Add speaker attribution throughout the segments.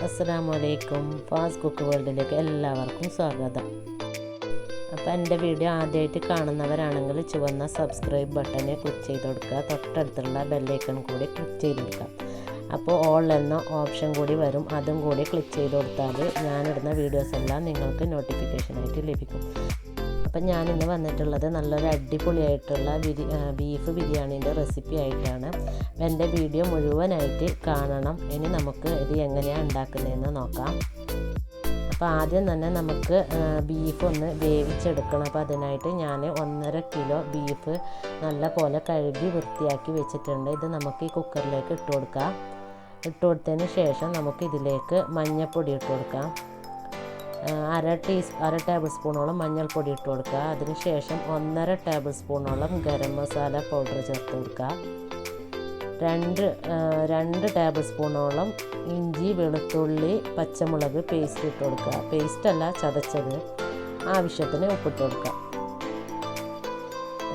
Speaker 1: അസ്സലാമലൈക്കും. Fast cook വേൾഡിലേക്ക് എല്ലാവർക്കും സ്വാഗതം. അപ്പോൾ എൻ്റെ വീഡിയോ ആദ്യമായിട്ട് കാണുന്നവരാണെങ്കിൽ ചുവന്ന സബ്സ്ക്രൈബ് ബട്ടനെ ക്ലിക്ക് ചെയ്ത് കൊടുക്കുക. തൊട്ടടുത്തുള്ള ബെല്ലൈക്കൺ കൂടി ക്ലിക്ക് ചെയ്ത് കൊടുക്കുക. അപ്പോൾ ഓൾ എന്ന ഓപ്ഷൻ കൂടി വരും, അതും കൂടി ക്ലിക്ക് ചെയ്ത് കൊടുത്താൽ ഞാനിടുന്ന വീഡിയോസ് എല്ലാം നിങ്ങൾക്ക് നോട്ടിഫിക്കേഷനായിട്ട് ലഭിക്കും. അപ്പം ഞാനിന്ന് വന്നിട്ടുള്ളത് നല്ലൊരു അടിപൊളിയായിട്ടുള്ള ബീഫ് ബിരിയാണീൻ്റെ റെസിപ്പി ആയിട്ടാണ്. എൻ്റെ വീഡിയോ മുഴുവനായിട്ട് കാണണം. ഇനി നമുക്ക് ഇത് എങ്ങനെയാണ് ഉണ്ടാക്കുന്നതെന്ന് നോക്കാം. അപ്പോൾ ആദ്യം തന്നെ നമുക്ക് ബീഫ് ഒന്ന് വേവിച്ചെടുക്കണം. അപ്പോൾ അതിനായിട്ട് ഞാൻ 1.5 കിലോ ബീഫ് നല്ല പോലെ കഴുകി വൃത്തിയാക്കി വെച്ചിട്ടുണ്ട്. ഇത് നമുക്ക് ഈ കുക്കറിലേക്ക് ഇട്ട് കൊടുക്കാം. ഇട്ട് കൊടുത്തതിന് ശേഷം നമുക്ക് ഇതിലേക്ക് മഞ്ഞൾപ്പൊടി ഇട്ട് കൊടുക്കാം. അര ടേബിൾ സ്പൂണോളം മഞ്ഞൾപ്പൊടി ഇട്ട് കൊടുക്കുക. അതിനുശേഷം 1.5 ടേബിൾ സ്പൂണോളം ഗരം മസാല പൗഡർ ചേർത്ത് കൊടുക്കുക. 2 ടേബിൾ സ്പൂണോളം ഇഞ്ചി വെളുത്തുള്ളി പച്ചമുളക് പേസ്റ്റ് ഇട്ട് കൊടുക്കുക. പേസ്റ്റല്ല, ചതച്ചത്. ആവശ്യത്തിന് ഉപ്പിട്ട് കൊടുക്കുക.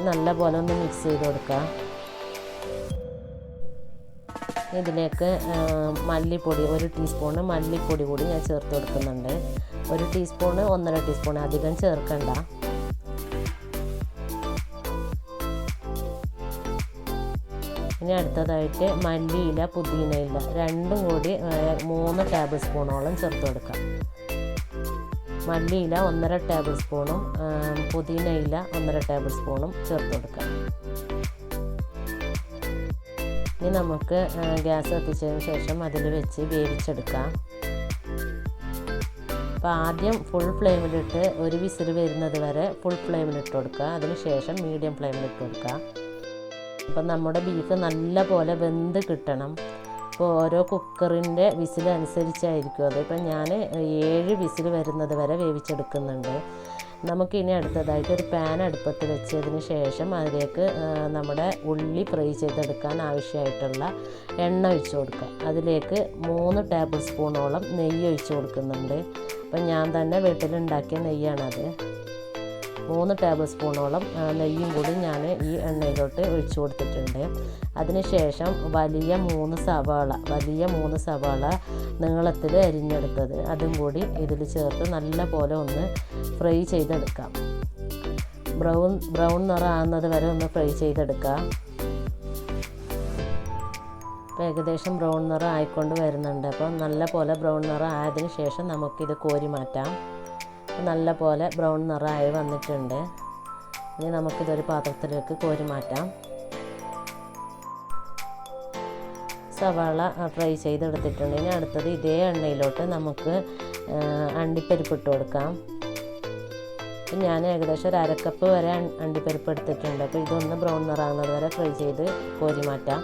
Speaker 1: നല്ല പോലെ ഒന്ന് മിക്സ് ചെയ്ത് കൊടുക്കുക. ഇതിലേക്ക് മല്ലിപ്പൊടി 1 ടീസ്പൂണ് മല്ലിപ്പൊടി കൂടി ഞാൻ ചേർത്ത് കൊടുക്കുന്നുണ്ട്. 1 ടീസ്പൂണ് 1.5 ടീസ്പൂൺ, അധികം ചേർക്കണ്ട. ഇനി അടുത്തതായിട്ട് മല്ലിയില പുതിനയില രണ്ടും കൂടി 3 ടേബിൾ സ്പൂണോളം ചേർത്ത് കൊടുക്കാം. മല്ലിയില 1.5 ടേബിൾ സ്പൂണും പുതിനയില 1.5 ടേബിൾ സ്പൂണും ചേർത്ത് കൊടുക്കാം. ഇനി നമുക്ക് ഗ്യാസ് കത്തിച്ചതിന് ശേഷം അതിൽ വെച്ച് വേവിച്ചെടുക്കാം. അപ്പോൾ ആദ്യം ഫുൾ ഫ്ലെയിമിലിട്ട് ഒരു വിസിൽ വരുന്നത് വരെ ഫുൾ ഫ്ലെയിമിലിട്ട് കൊടുക്കുക. അതിന് ശേഷം മീഡിയം ഫ്ലെയിമിലിട്ട് കൊടുക്കുക. അപ്പം നമ്മുടെ ബീഫ് നല്ല പോലെ വെന്ത് കിട്ടണം. അപ്പോൾ ഓരോ കുക്കറിൻ്റെ വിസിലനുസരിച്ചായിരിക്കും അത്. ഇപ്പം ഞാൻ 7 വിസിൽ വരുന്നത് വരെ വേവിച്ചെടുക്കുന്നുണ്ട്. നമുക്കിനി അടുത്തതായിട്ട് ഒരു പാൻ അടുപ്പത്ത് വെച്ചതിന് ശേഷം അതിലേക്ക് നമ്മുടെ ഉള്ളി ഫ്രൈ ചെയ്തെടുക്കാൻ ആവശ്യമായിട്ടുള്ള എണ്ണ ഒഴിച്ച് കൊടുക്കുക. അതിലേക്ക് 3 ടേബിൾ സ്പൂണോളം നെയ്യ് ഒഴിച്ച് കൊടുക്കുന്നുണ്ട്. അപ്പം ഞാൻ തന്നെ വീട്ടിലുണ്ടാക്കിയ നെയ്യാണത്. 3 ടേബിൾ സ്പൂണോളം നെയ്യും കൂടി ഞാൻ ഈ എണ്ണയിലോട്ട് ഒഴിച്ചു കൊടുത്തിട്ടുണ്ട്. അതിനുശേഷം വലിയ 3 സവാള നീളത്തിൽ അരിഞ്ഞെടുത്തത് അതും കൂടി ഇതിൽ ചേർത്ത് നല്ല പോലെ ഒന്ന് ഫ്രൈ ചെയ്തെടുക്കാം. ബ്രൗൺ നിറമാകുന്നത് വരെ ഒന്ന് ഫ്രൈ ചെയ്തെടുക്കാം. അപ്പോൾ ഏകദേശം ബ്രൗൺ നിറം ആയിക്കൊണ്ട് വരുന്നുണ്ട്. അപ്പോൾ നല്ല പോലെ ബ്രൗൺ നിറം ആയതിനു ശേഷം നമുക്കിത് കോരി മാറ്റാം. നല്ല പോലെ ബ്രൗൺ നിറമായി വന്നിട്ടുണ്ട്. ഇനി നമുക്കിതൊരു പാത്രത്തിലേക്ക് കോരി മാറ്റാം. സവാള ഫ്രൈ ചെയ്തെടുത്തിട്ടുണ്ട്. ഇനി അടുത്തത് ഇതേ എണ്ണയിലോട്ട് നമുക്ക് അണ്ടിപ്പരിപ്പ് ഇട്ട് കൊടുക്കാം. ഞാൻ ഏകദേശം ഒരു 1/2 കപ്പ് വരെ അണ്ടിപ്പരിപ്പ് എടുത്തിട്ടുണ്ട്. അപ്പോൾ ഇതൊന്ന് ബ്രൗൺ നിറാകുന്നത് വരെ ഫ്രൈ ചെയ്ത് കോരി മാറ്റാം.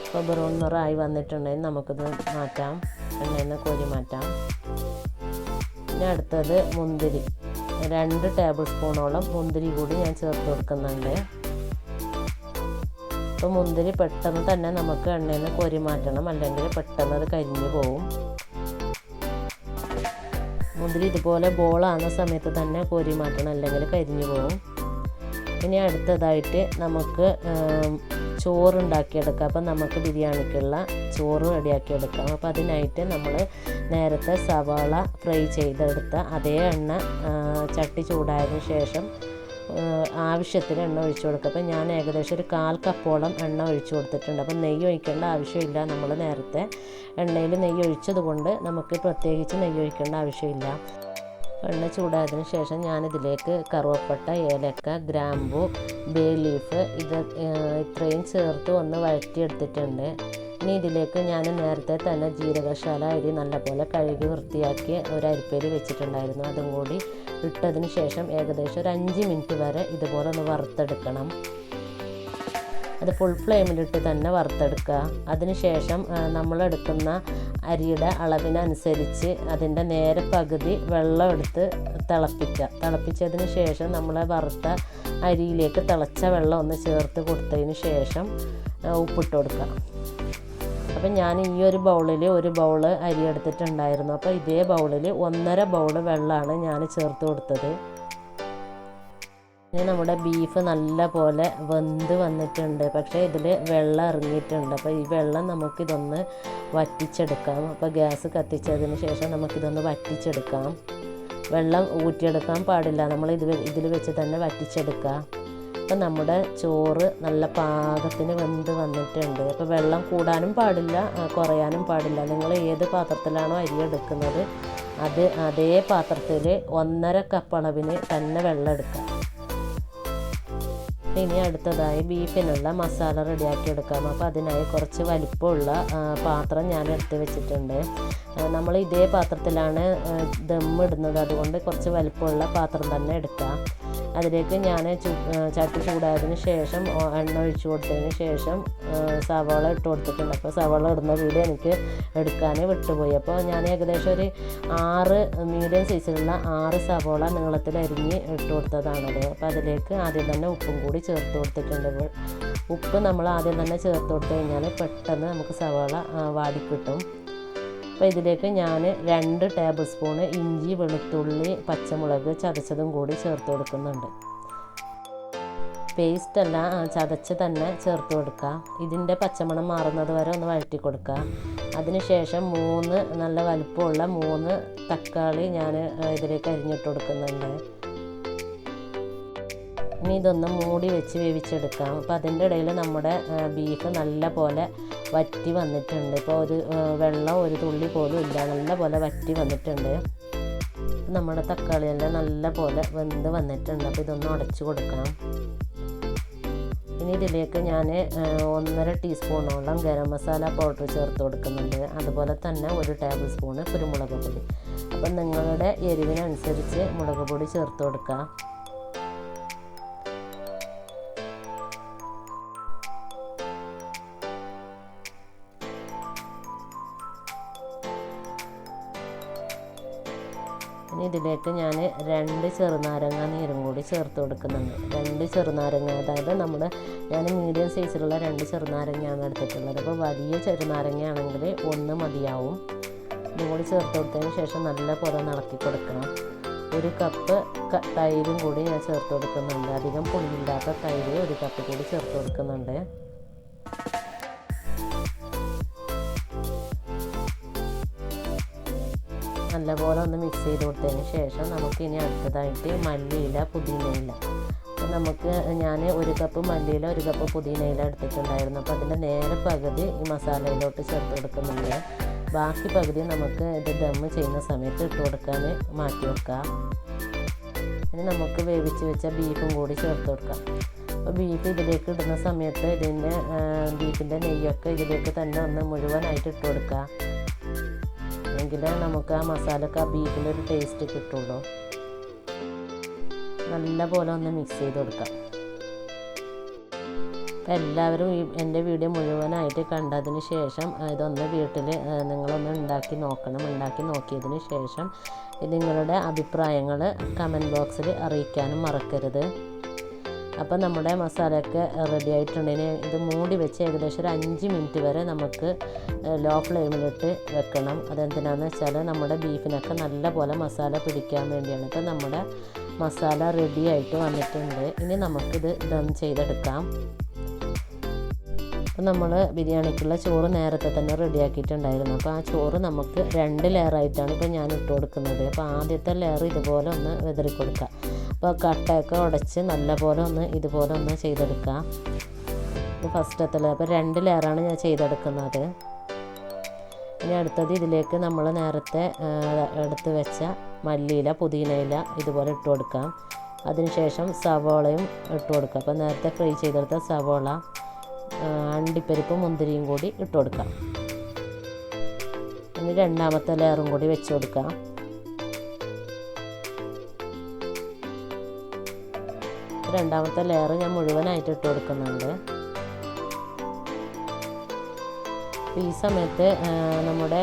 Speaker 1: ഇപ്പോൾ ബ്രൗൺ നിറമായി വന്നിട്ടുണ്ടെങ്കിൽ നമുക്കിത് മാറ്റാം, എണ്ണയിൽ നിന്ന് കോരി മാറ്റാം. പിന്നെ അടുത്തത് മുന്തിരി 2 ടേബിൾ സ്പൂണോളം മുന്തിരി കൂടി ഞാൻ ചേർത്ത് കൊടുക്കുന്നുണ്ട്. അപ്പോൾ മുന്തിരി പെട്ടെന്ന് തന്നെ നമുക്ക് എണ്ണയിൽ നിന്ന് കോരി മാറ്റണം, അല്ലെങ്കിൽ പെട്ടെന്ന് അത് കരിഞ്ഞു പോവും. മുന്തിരി ഇതുപോലെ ബോളാകുന്ന സമയത്ത് തന്നെ കോരി മാറ്റണം, അല്ലെങ്കിൽ കരിഞ്ഞു പോവും. ഇനി അടുത്തതായിട്ട് നമുക്ക് ചോറുണ്ടാക്കിയെടുക്കാം. അപ്പം നമുക്ക് ബിരിയാണിക്കുള്ള ചോറ് റെഡിയാക്കിയെടുക്കാം. അപ്പോൾ അതിനായിട്ട് നമ്മൾ നേരത്തെ സവാള ഫ്രൈ ചെയ്തെടുത്ത അതേ എണ്ണ ചട്ടി ചൂടായതിനു ശേഷം ആവശ്യത്തിന് എണ്ണ ഒഴിച്ചു കൊടുക്കുക. അപ്പം ഞാൻ ഏകദേശം ഒരു 1/4 കപ്പോളം എണ്ണ ഒഴിച്ചു കൊടുത്തിട്ടുണ്ട്. അപ്പം നെയ്യ് ഒഴിക്കേണ്ട ആവശ്യമില്ല. നമ്മൾ നേരത്തെ എണ്ണയിൽ നെയ്യ് ഒഴിച്ചത് കൊണ്ട് നമുക്ക് പ്രത്യേകിച്ച് നെയ്യ് ഒഴിക്കേണ്ട ആവശ്യമില്ല. എണ്ണ ചൂടായതിനു ശേഷം ഞാനിതിലേക്ക് കറുവപ്പട്ട, ഏലക്ക, ഗ്രാമ്പു, ബേ ലീഫ് ഇത്രയും ചേർത്ത് ഒന്ന് വഴറ്റിയെടുത്തിട്ടുണ്ട്. ഇനി ഇതിലേക്ക് ഞാൻ നേരത്തെ തന്നെ ജീരകശാല അരി നല്ലപോലെ കഴുകി വൃത്തിയാക്കി ഒരു അരിപ്പയിൽ വെച്ചിട്ടുണ്ടായിരുന്നു. അതും കൂടി ഇട്ടതിന് ശേഷം ഏകദേശം ഒരു 5 മിനിറ്റ് വരെ ഇതുപോലെ ഒന്ന് വറുത്തെടുക്കണം. അത് ഫുൾ ഫ്ലെയിമിലിട്ട് തന്നെ വറുത്തെടുക്കുക. അതിനുശേഷം നമ്മളെടുക്കുന്ന അരിയുടെ അളവിനനുസരിച്ച് അതിൻ്റെ നേരെ പകുതി വെള്ളം എടുത്ത് തിളപ്പിച്ചതിന് ശേഷം നമ്മൾ വറുത്ത അരിയിലേക്ക് തിളച്ച വെള്ളം ഒന്ന് ചേർത്ത് കൊടുത്തതിന് ശേഷം ഉപ്പിട്ട് കൊടുക്കുക. അപ്പം ഞാൻ ഈ ഒരു ബൗളിൽ 1 ബൗൾ അരി എടുത്തിട്ടുണ്ടായിരുന്നു. അപ്പോൾ ഇതേ ബൗളിൽ 1.5 ബൗൾ വെള്ളമാണ് ഞാൻ ചേർത്ത് കൊടുത്തത്. ഇനി നമ്മുടെ ബീഫ് നല്ല പോലെ വെന്ത് വന്നിട്ടുണ്ട്. പക്ഷേ ഇതിൽ വെള്ളം ഇറങ്ങിയിട്ടുണ്ട്. അപ്പോൾ ഈ വെള്ളം നമുക്കിതൊന്ന് വറ്റിച്ചെടുക്കാം. അപ്പോൾ ഗ്യാസ് കത്തിച്ചതിന് ശേഷം നമുക്കിതൊന്ന് വറ്റിച്ചെടുക്കാം. വെള്ളം ഊറ്റിയെടുക്കാൻ പാടില്ല, നമ്മൾ ഇതിൽ വെച്ച് തന്നെ വറ്റിച്ചെടുക്കാം. അപ്പോൾ നമ്മുടെ ചോറ് നല്ല പാകത്തിന് വെന്ത് വന്നിട്ടുണ്ട്. അപ്പോൾ വെള്ളം കൂടാനും പാടില്ല, കുറയാനും പാടില്ല. നിങ്ങൾ ഏത് പാത്രത്തിലാണോ അരി എടുക്കുന്നത് അതേ പാത്രത്തിൽ 1.5 കപ്പ് അളവിന് തന്നെ വെള്ളം എടുക്കാം. ഇനി അടുത്തതായി ബീഫിനുള്ള മസാല റെഡിയാക്കി എടുക്കാം. അപ്പോൾ അതിനായി കുറച്ച് വലിപ്പമുള്ള പാത്രം ഞാൻ എടുത്ത് വെച്ചിട്ടുണ്ട്. നമ്മൾ ഇതേ പാത്രത്തിലാണ് ദം ഇടുന്നത്, അതുകൊണ്ട് കുറച്ച് വലിപ്പമുള്ള പാത്രം തന്നെ എടുക്കാം. അതിലേക്ക് ഞാൻ ചട്ടി ചൂടായതിന് ശേഷം എണ്ണ ഒഴിച്ചു കൊടുത്തതിന് ശേഷം സവാള ഇട്ട് കൊടുത്തിട്ടുണ്ട്. അപ്പോൾ സവാള ഇടുന്ന വീഡിയോ എനിക്ക് എടുക്കാൻ വിട്ടുപോയി. അപ്പോൾ ഞാൻ ഏകദേശം ഒരു 6 മീഡിയം സൈസിലുള്ള 6 സവാള നീളത്തിൽ അരിഞ്ഞ് ഇട്ട് കൊടുത്തതാണത്. അപ്പോൾ അതിലേക്ക് ആദ്യം തന്നെ ഉപ്പും കൂടി ചേർത്ത് കൊടുത്തിട്ടുണ്ട്. ഉപ്പ് നമ്മൾ ആദ്യം തന്നെ ചേർത്ത് കൊടുത്തു കഴിഞ്ഞാൽ പെട്ടെന്ന് നമുക്ക് സവാള വാടിക്കിട്ടും. അപ്പോൾ ഇതിലേക്ക് ഞാൻ 2 ടേബിൾ സ്പൂണ് ഇഞ്ചി, വെളുത്തുള്ളി, പച്ചമുളക് ചതച്ചതും കൂടി ചേർത്ത് കൊടുക്കുന്നുണ്ട്. പേസ്റ്റല്ല, ചതച്ച് തന്നെ ചേർത്ത് കൊടുക്കുക. ഇതിൻ്റെ പച്ചമണം മാറുന്നത് വരെ ഒന്ന് വഴറ്റി കൊടുക്കുക. അതിനുശേഷം 3 നല്ല വലുപ്പമുള്ള 3 തക്കാളി ഞാൻ ഇതിലേക്ക് അരിഞ്ഞിട്ട് കൊടുക്കുന്നുണ്ട്. ഇനി ഇതൊന്ന് മൂടി വെച്ച് വേവിച്ചെടുക്കാം. അപ്പോൾ അതിൻ്റെ ഇടയിൽ നമ്മുടെ ബീഫ് നല്ല പോലെ വറ്റി വന്നിട്ടുണ്ട്. ഇപ്പോൾ വെള്ളം ഒരു തുള്ളി പോലും ഇല്ല, നല്ല പോലെ വറ്റി വന്നിട്ടുണ്ട്. നമ്മുടെ തക്കാളിയെല്ലാം നല്ല പോലെ വെന്ത് വന്നിട്ടുണ്ട്. അപ്പോൾ ഇതൊന്ന് ഉടച്ചു കൊടുക്കാം. ഇനി ഇതിലേക്ക് ഞാൻ 1.5 ടീസ്പൂണോളം ഗരം മസാല പൗഡർ ചേർത്ത് കൊടുക്കുന്നുണ്ട്. അതുപോലെ തന്നെ 1 ടേബിൾ സ്പൂണ് കുരുമുളക് പൊടി. അപ്പം നിങ്ങളുടെ എരിവിനനുസരിച്ച് മുളക് പൊടി ചേർത്ത് കൊടുക്കുക. ഇനി ഇതിലേക്ക് ഞാൻ 2 ചെറുനാരങ്ങ നീരും കൂടി ചേർത്ത് കൊടുക്കുന്നുണ്ട്. 2 ചെറുനാരങ്ങ, അതായത് ഞാൻ മീഡിയം സൈസിലുള്ള 2 ചെറുനാരങ്ങയാണ് എടുത്തിട്ടുള്ളത്. അപ്പോൾ വലിയ ചെറുനാരങ്ങയാണെങ്കിൽ 1 മതിയാവും. ഇതും കൂടി ചേർത്ത് കൊടുത്തതിന് ശേഷം നല്ല പോലെ ഇളക്കി കൊടുക്കണം. 1 കപ്പ് തൈരും കൂടി ഞാൻ ചേർത്ത് കൊടുക്കുന്നുണ്ട്. അധികം പുളിയില്ലാത്ത തൈര് 1 കപ്പ് കൂടി ചേർത്ത് കൊടുക്കുന്നുണ്ട്. നല്ലപോലെ ഒന്ന് മിക്സ് ചെയ്ത് കൊടുത്തതിന് ശേഷം നമുക്കിനി അടുത്തതായിട്ട് മല്ലിയില, പുതിനയില. അപ്പോൾ ഞാൻ 1 കപ്പ് മല്ലിയില, 1 കപ്പ് പുതിനയില എടുത്തിട്ടുണ്ടായിരുന്നു. അപ്പോൾ അതിൻ്റെ നേരെ പകുതി ഈ മസാലയിലോട്ട് ചേർത്ത് കൊടുക്കുന്നുണ്ട്. ബാക്കി പകുതി നമുക്ക് ഇത് ദം ചെയ്യുന്ന സമയത്ത് ഇട്ട് കൊടുക്കാൻ മാറ്റി വെക്കാം. ഇനി നമുക്ക് വേവിച്ച് വെച്ച ബീഫും കൂടി ചേർത്ത് കൊടുക്കാം. അപ്പോൾ ബീഫ് ഇതിലേക്ക് ഇടുന്ന സമയത്ത് ബീഫിൻ്റെ നെയ്യൊക്കെ ഇതിലേക്ക് തന്നെ ഒന്ന് മുഴുവനായിട്ട് ഇട്ട് കൊടുക്കുക. എങ്കിൽ നമുക്ക് ആ മസാലക്ക് ആ ബീഫിൻ്റെ ഒരു ടേസ്റ്റ് കിട്ടുള്ളൂ. നല്ല പോലെ ഒന്ന് മിക്സ് ചെയ്ത് കൊടുക്കാം. അപ്പോൾ എല്ലാവരും എൻ്റെ വീഡിയോ മുഴുവനായിട്ട് കണ്ടതിന് ശേഷം ഇതൊന്ന് വീട്ടിൽ നിങ്ങളൊന്ന് ഉണ്ടാക്കി നോക്കണം. ഉണ്ടാക്കി നോക്കിയതിന് ശേഷം നിങ്ങളുടെ അഭിപ്രായങ്ങൾ കമൻറ്റ് ബോക്സിൽ അറിയിക്കാനും മറക്കരുത്. അപ്പോൾ നമ്മുടെ മസാലയൊക്കെ റെഡി ആയിട്ടുണ്ടെങ്കിൽ ഇത് മൂടി വെച്ച് ഏകദേശം ഒരു 5 മിനിറ്റ് വരെ നമുക്ക് ലോ ഫ്ലെയിമിലിട്ട് വെക്കണം. അതെന്തിനാണെന്ന് വെച്ചാൽ നമ്മുടെ ബീഫിനൊക്കെ നല്ല പോലെ മസാല പിടിക്കാൻ വേണ്ടിയാണ്. ഇപ്പോൾ നമ്മുടെ മസാല റെഡി ആയിട്ട് വന്നിട്ടുണ്ട്. ഇനി നമുക്കിത് ദം ചെയ്തെടുക്കാം. അപ്പോൾ നമ്മൾ ബിരിയാണിക്കുള്ള ചോറ് നേരത്തെ തന്നെ റെഡിയാക്കിയിട്ടുണ്ടായിരുന്നു. അപ്പോൾ ആ ചോറ് നമുക്ക് 2 ലെയറായിട്ടാണ് ഇപ്പോൾ ഞാൻ ഇട്ട് കൊടുക്കുന്നത്. അപ്പോൾ ആദ്യത്തെ ലെയർ ഇതുപോലെ ഒന്ന് വെതറി കൊടുക്കുക. അപ്പോൾ കട്ടയൊക്കെ ഉടച്ച് നല്ലപോലെ ഇതുപോലെ ഒന്ന് ചെയ്തെടുക്കാം. ഇത് ഫസ്റ്റത്തെ ലെയർ. അപ്പോൾ 2 ലെയറാണ് ഞാൻ ചെയ്തെടുക്കുന്നത്. ഇനി അടുത്തത് ഇതിലേക്ക് നമ്മൾ നേരത്തെ എടുത്ത് വെച്ച മല്ലിയില, പുതിനയില ഇതുപോലെ ഇട്ട് കൊടുക്കാം. അതിനുശേഷം സവോളയും ഇട്ട് കൊടുക്കാം. അപ്പോൾ നേരത്തെ ഫ്രൈ ചെയ്തെടുത്ത സവോള, അണ്ടിപ്പരിപ്പ്, മുന്തിരിയും കൂടി ഇട്ട് കൊടുക്കാം. ഇനി രണ്ടാമത്തെ ലെയറും കൂടി വെച്ച് കൊടുക്കാം. രണ്ടാമത്തെ ലെയർ ഞാൻ മുഴുവനായിട്ട് ഇട്ട് കൊടുക്കുന്നുണ്ട്. ഈ സമയത്ത് നമ്മുടെ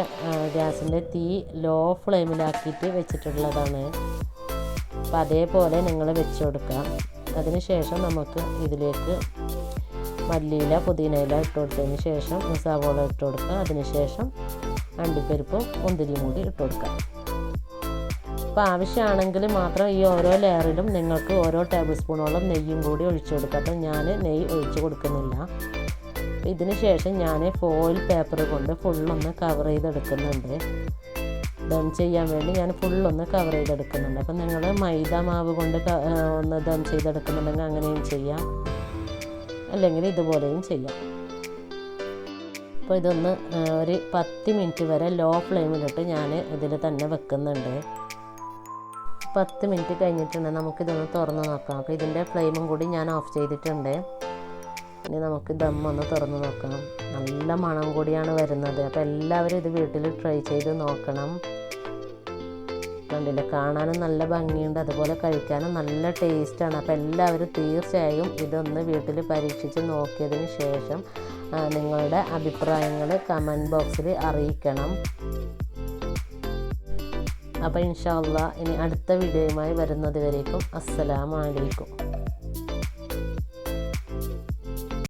Speaker 1: ഗ്യാസിൻ്റെ തീ ലോ ഫ്ലെയിമിലാക്കിയിട്ട് വെച്ചിട്ടുള്ളതാണ്. അപ്പോൾ അതേപോലെ നിങ്ങൾ വെച്ച് കൊടുക്കാം. അതിനുശേഷം നമുക്ക് ഇതിലേക്ക് മല്ലിയില, പുതിനയില ഇട്ട് കൊടുത്തതിന് ശേഷം സവോള ഇട്ട് കൊടുക്കുക. അതിനുശേഷം അണ്ടിപ്പരിപ്പും മുന്തിരിയും കൂടി ഇട്ട് കൊടുക്കാം. അപ്പോൾ ആവശ്യമാണെങ്കിൽ മാത്രം ഈ ഓരോ ലെയറിലും നിങ്ങൾക്ക് ഓരോ ടേബിൾ സ്പൂണോളം നെയ്യും കൂടി ഒഴിച്ചു കൊടുക്കുക. അപ്പോൾ ഞാൻ നെയ്യ് ഒഴിച്ച് കൊടുക്കുന്നില്ല. ഇതിന് ശേഷം ഞാൻ ഫോയിൽ പേപ്പർ കൊണ്ട് ഫുള്ളൊന്ന് കവർ ചെയ്തെടുക്കുന്നുണ്ട്. ദം ചെയ്യാൻ വേണ്ടി ഞാൻ ഫുള്ളൊന്ന് കവർ ചെയ്തെടുക്കുന്നുണ്ട്. അപ്പം നിങ്ങൾ മൈദ മാവ് കൊണ്ട് ഒന്ന് ദം ചെയ്തെടുക്കുന്നുണ്ടെങ്കിൽ അങ്ങനെയും ചെയ്യാം, അല്ലെങ്കിൽ ഇതുപോലെയും ചെയ്യാം. അപ്പോൾ ഇതൊന്ന് ഒരു 10 മിനിറ്റ് വരെ ലോ ഫ്ലെയിമിലിട്ട് ഞാൻ ഇതിൽ തന്നെ വെക്കുന്നുണ്ട്. 10 മിനിറ്റ് കഴിഞ്ഞിട്ടുണ്ട്. നമുക്കിതൊന്ന് തുറന്ന് നോക്കാം. അപ്പോൾ ഇതിൻ്റെ ഫ്ലെയിമും കൂടി ഞാൻ ഓഫ് ചെയ്തിട്ടുണ്ട്. ഇനി നമുക്ക് ദമ്മൊന്ന് തുറന്ന് നോക്കാം. നല്ല മണം കൂടിയാണ് വരുന്നത്. അപ്പോൾ എല്ലാവരും ഇത് വീട്ടിൽ ട്രൈ ചെയ്ത് നോക്കണം. കണ്ടില്ലേ, കാണാനും നല്ല ഭംഗിയുണ്ട്, അതുപോലെ കഴിക്കാനും നല്ല ടേസ്റ്റാണ്. അപ്പോൾ എല്ലാവരും തീർച്ചയായും ഇതൊന്ന് വീട്ടിൽ പരീക്ഷിച്ച് നോക്കിയതിന് ശേഷം നിങ്ങളുടെ അഭിപ്രായങ്ങൾ കമൻറ്റ് ബോക്സിൽ അറിയിക്കണം. അപ്പോൾ ഇൻഷാ അല്ലാഹ് ഇനി അടുത്ത വീഡിയോയുമായി വരുന്നത് വരേക്കും അസ്സലാമു അലൈക്കും.